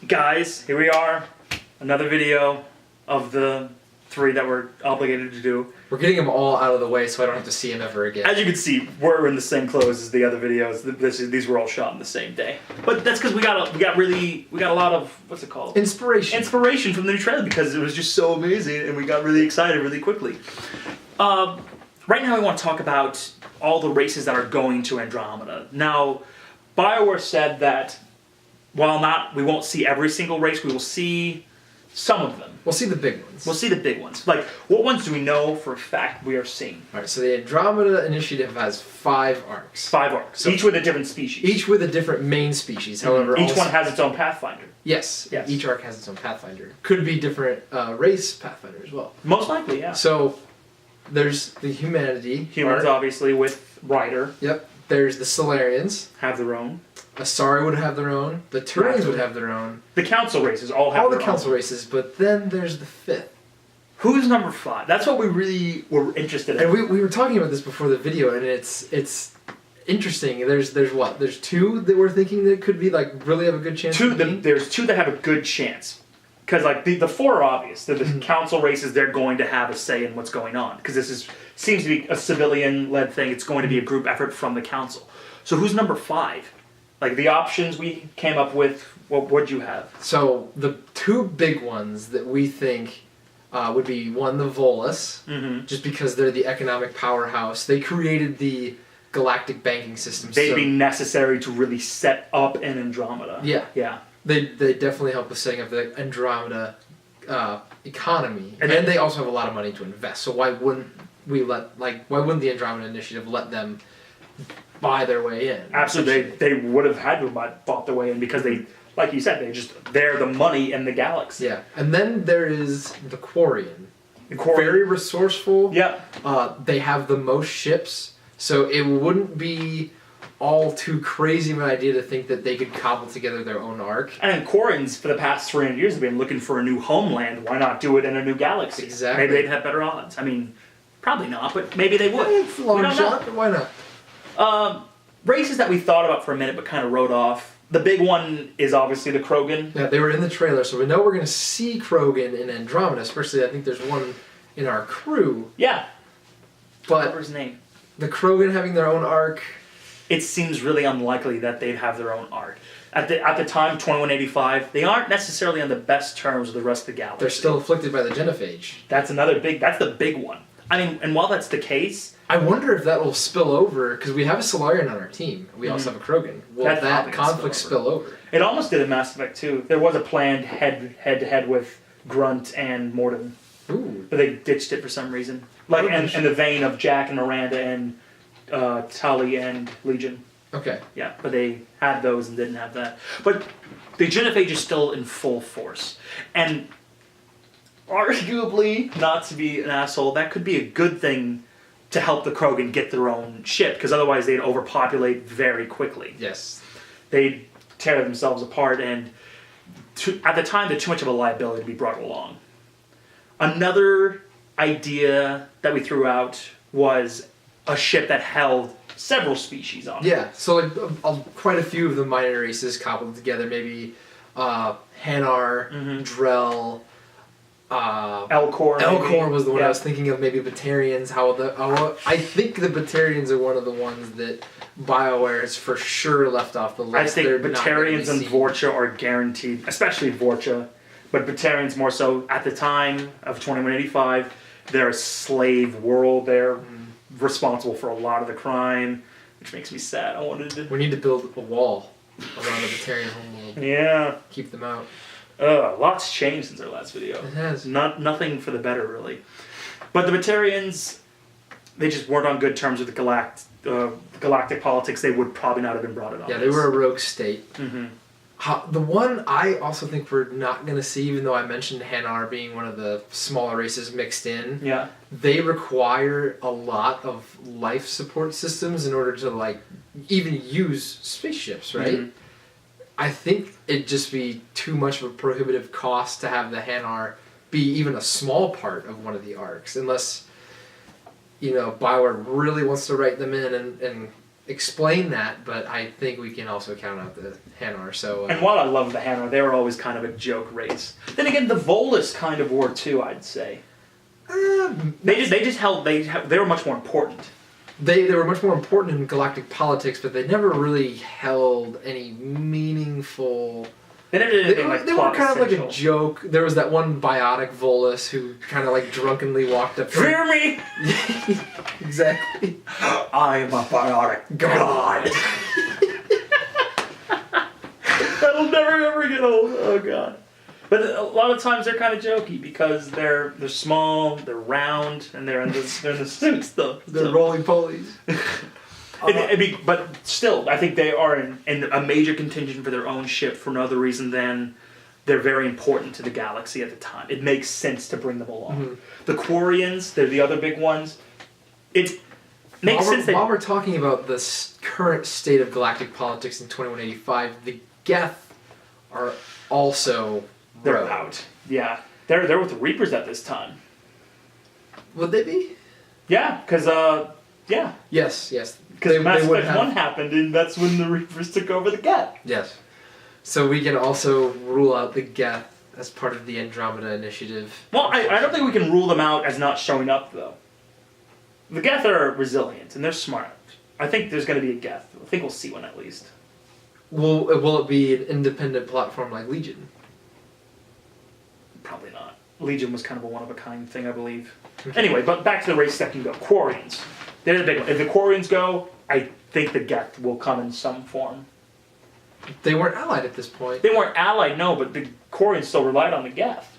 Guys, here we are. Another video of the 3 that we're obligated to do. We're getting them all out of the way so I don't have to see them ever again. As you can see, we're in the same clothes as the other videos. These were all shot on the same day. But that's because we got a lot of, what's it called? Inspiration from the new trailer because it was just so amazing and we got really excited really quickly. Right now we want to talk about all the races that are going to Andromeda. Now, BioWare said that while we won't see every single race, we will see some of them. We'll see the big ones. We'll see the big ones. Like, what ones do we know for a fact we are seeing? Alright, so the Andromeda Initiative has 5 arcs. 5 arcs. So each with a different species. Each with a different main species, however. Each one has its own Pathfinder. Yes. Each arc has its own Pathfinder. Could be different race Pathfinder as well. Most likely, yeah. So, there's the humanity. Humans, obviously, with Ryder. Yep. There's the Solarians. Have their own. Asari would have their own. The Turians would have their own. The council races all have their own. All the council races, but then there's the 5th. Who's number 5? That's what we really were interested in. And we were talking about this before the video, and it's interesting. There's what? There's 2 that we're thinking that could be like really have a good chance. There's 2 that have a good chance. Because like the 4 are obvious. The council races, they're going to have a say in what's going on. Because this seems to be a civilian-led thing. It's going to be a group effort from the council. So who's number 5? Like the options we came up with, what'd you have? So the 2 big ones that we think would be one, the Volus, just because they're the economic powerhouse. They created the galactic banking system. They'd be necessary to really set up an Andromeda. Yeah. Yeah. They definitely help with setting up the Andromeda economy, and they also have a lot of money to invest. So why wouldn't the Andromeda Initiative let them buy their way in? Absolutely, they would have had to have bought their way in because they, like you said, they're the money in the galaxy. Yeah, and then there is the Quarian. Very resourceful. Yeah. They have the most ships, so it wouldn't be all too crazy of an idea to think that they could cobble together their own arc. And Quarians, for the past 300 years, have been looking for a new homeland. Why not do it in a new galaxy? Exactly. Maybe they'd have better odds. I mean, probably not, but maybe they would. It's a long shot, but why not? Races that we thought about for a minute but kind of wrote off. The big one is obviously the Krogan. Yeah, they were in the trailer, so we know we're going to see Krogan in Andromeda. Especially, I think there's one in our crew. Yeah. But whatever his name. The Krogan having their own arc. It seems really unlikely that they'd have their own arc. At the time, 2185, they aren't necessarily on the best terms with the rest of the galaxy. They're still afflicted by the Genophage. That's the big one. I mean, and while that's the case, I wonder if that will spill over, because we have a Solarian on our team. We also have a Krogan. Will that conflict spill over? It almost did in Mass Effect 2. There was a planned head-to-head with Grunt and Mordin. Ooh. But they ditched it for some reason. Like in the vein of Jack and Miranda and Tully and Legion. Okay. Yeah, but they had those and didn't have that. But the Genophage is still in full force. And arguably, not to be an asshole, that could be a good thing to help the Krogan get their own ship, because otherwise they'd overpopulate very quickly. Yes. They'd tear themselves apart, and at the time, they're too much of a liability to be brought along. Another idea that we threw out was a ship that held several species on it. Yeah, so like, quite a few of the minor races cobbled together, maybe Hanar, Drell, Elcor. Elcor was the one I was thinking of. Maybe Batarians. I think the Batarians are one of the ones that BioWare has for sure left off the list. I think Batarians and Vorcha are guaranteed, especially Vorcha, but Batarians more so. At the time of 2185, they're a slave world. They're responsible for a lot of the crime, which makes me sad. We need to build a wall around the Batarian homeworld. Yeah. Keep them out. Lots changed since our last video. It has. Nothing for the better, really. But the Batarians, they just weren't on good terms with the galactic politics. They would probably not have been brought in on Yeah, they were a rogue state. The one I also think we're not going to see, even though I mentioned Hanar being one of the smaller races mixed in, they require a lot of life support systems in order to like even use spaceships, right? I think it'd just be too much of a prohibitive cost to have the Hanar be even a small part of one of the arcs, unless BioWare really wants to write them in and explain that, but I think we can also count out the Hanar. So and while I love the Hanar, they were always kind of a joke race. Then again, the Volus kind of were too, I'd say. They were much more important. They were much more important in galactic politics, but they never really held any meaningful. They never did anything like they were kind of like a joke. There was that one biotic Volus who kind of like drunkenly walked up. Fear me! Exactly. I am a biotic god. That'll never ever get old. Oh god. But a lot of times they're kind of jokey because they're small, they're round, and they're in the suits though. They're roly-polies. But still, I think they are in a major contingent for their own ship for no other reason than they're very important to the galaxy at the time. It makes sense to bring them along. Mm-hmm. The Quarians, they're the other big ones. It makes sense. While we're talking about the current state of galactic politics in 2185, the Geth are also they're out. Yeah, they're with the Reapers at this time. Would they be? Yeah, because yeah. Yes. Because Mass Effect 1 happened, and that's when the Reapers took over the Geth. Yes. So we can also rule out the Geth as part of the Andromeda Initiative. Well, I don't think we can rule them out as not showing up, though. The Geth are resilient, and they're smart. I think there's going to be a Geth. I think we'll see one at least. Will it be an independent platform like Legion? Probably not. Legion was kind of a one-of-a-kind thing, I believe. Anyway, but back to the race that can go. Quarians. They're the big one. If the Quarians go, I think the Geth will come in some form. They weren't allied at this point. They weren't allied, no, but the Quarians still relied on the Geth.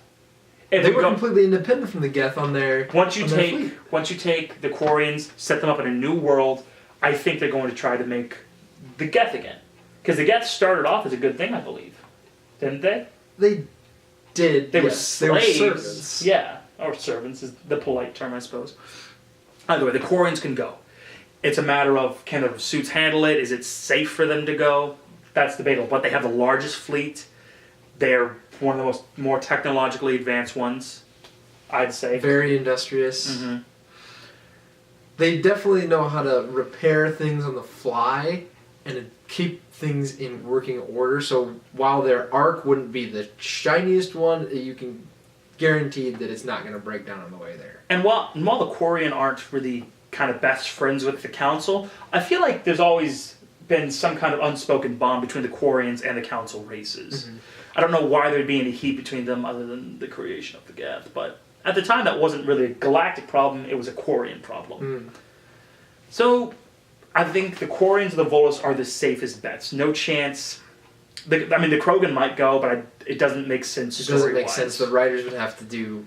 They were completely independent from the Geth on their Once you take the Quarians, set them up in a new world, I think they're going to try to make the Geth again. Because the Geth started off as a good thing, I believe. Didn't they? They did. They were slaves. They were servants. Yeah, or servants is the polite term, I suppose. Either way, the Quarians can go. It's a matter of, can the suits handle it? Is it safe for them to go? That's debatable. But they have the largest fleet. They're one of the more technologically advanced ones, I'd say. Very industrious. Mm-hmm. They definitely know how to repair things on the fly and keep things in working order. So while their arc wouldn't be the shiniest one, you can guarantee that it's not going to break down on the way there. And while the Quarian aren't really kind of best friends with the Council, I feel like there's always been some kind of unspoken bond between the Quarians and the Council races. Mm-hmm. I don't know why there'd be any heat between them other than the creation of the Geth, but at the time that wasn't really a galactic problem, it was a Quarian problem. Mm. So I think the Quarians and the Volus are the safest bets. No chance. The Krogan might go, but it doesn't make sense story-wise. It doesn't make sense. The writers would have to do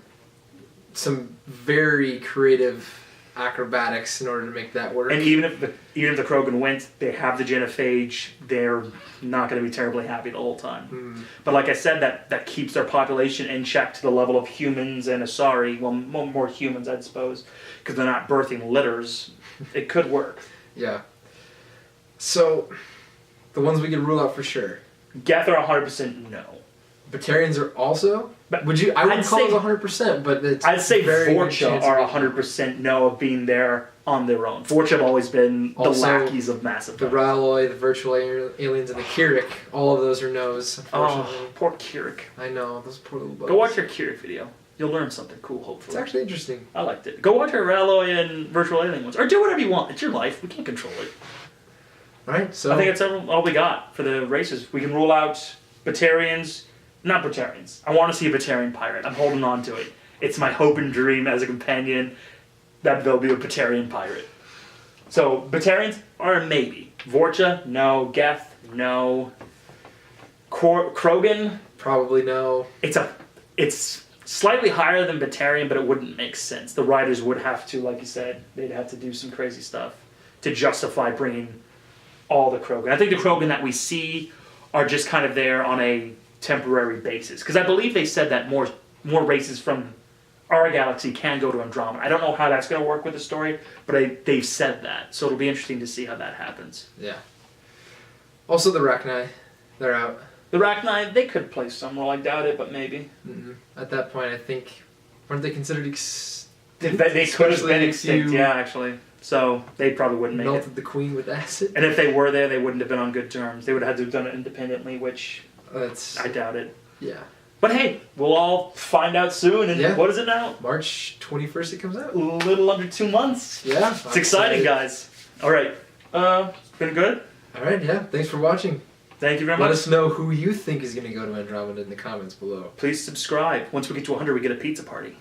some very creative acrobatics in order to make that work. And even if the Krogan went, they have the genophage. They're not going to be terribly happy the whole time. Mm. But like I said, that keeps their population in check to the level of humans and Asari. Well, more humans, I suppose, because they're not birthing litters. It could work. Yeah. So, the ones we can rule out for sure. Geth are 100% no. Batarians are also? I wouldn't call it 100%, but it's I'd say Vorcha are 100% no of being there on their own. Vorcha have always been the lackeys of Mass Effect. The Ralloy, the virtual aliens, and the Kirik, all of those are no's, unfortunately. Oh, poor Kirik. I know, those poor little bugs. Go watch your Kirik video. You'll learn something cool, hopefully. It's actually interesting. I liked it. Go watch our Ralloy and virtual alien ones. Or do whatever you want. It's your life. We can't control it. Alright, so... I think that's all we got for the races. We can rule out Batarians. Not Batarians. I want to see a Batarian pirate. I'm holding on to it. It's my hope and dream as a companion that there'll be a Batarian pirate. So, Batarians are a maybe. Vorcha, no. Geth, no. Krogan? Probably no. It's slightly higher than Batarian, but it wouldn't make sense. The writers would have to, like you said, they'd have to do some crazy stuff to justify bringing all the Krogan. I think the Krogan that we see are just kind of there on a temporary basis. Because I believe they said that more races from our galaxy can go to Andromeda. I don't know how that's going to work with the story, but they've said that. So it'll be interesting to see how that happens. Yeah. Also the Rachni. They're out. The Rachni, they could play some role. I doubt it, but maybe. Mm-hmm. At that point, I think... Weren't they considered extinct? They could have been extinct, yeah, actually. So they probably wouldn't make Melted the queen with acid. And if they were there, they wouldn't have been on good terms. They would have had to have done it independently, which I doubt it. Yeah. But hey, we'll all find out soon. And what is it now? March 21st it comes out? A little under 2 months. Yeah. It's exciting, guys. All right. Been good? All right, yeah. Thanks for watching. Thank you very much. Let us know who you think is going to go to Andromeda in the comments below. Please subscribe. Once we get to 100, we get a pizza party.